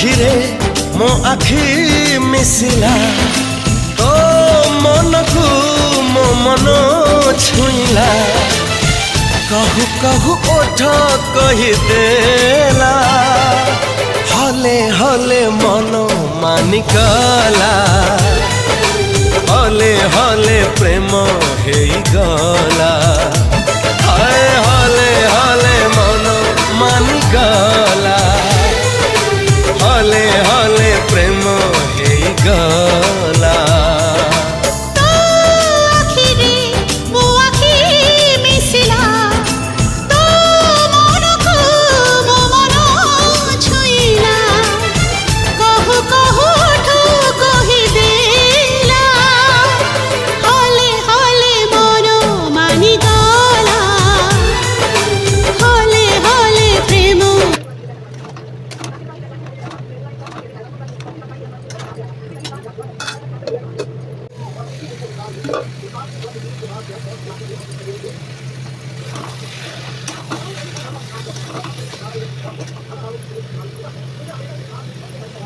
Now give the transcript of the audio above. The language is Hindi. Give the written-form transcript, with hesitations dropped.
आखिरे मो आखि मिसिला तो मन को मो मन छुईला कहू कहू ओठ कहीदेला हले हले मन मानिकला हले हले प्रेम हेगला हाय हले हले मन मानिकला हले हले प्रेम हेगला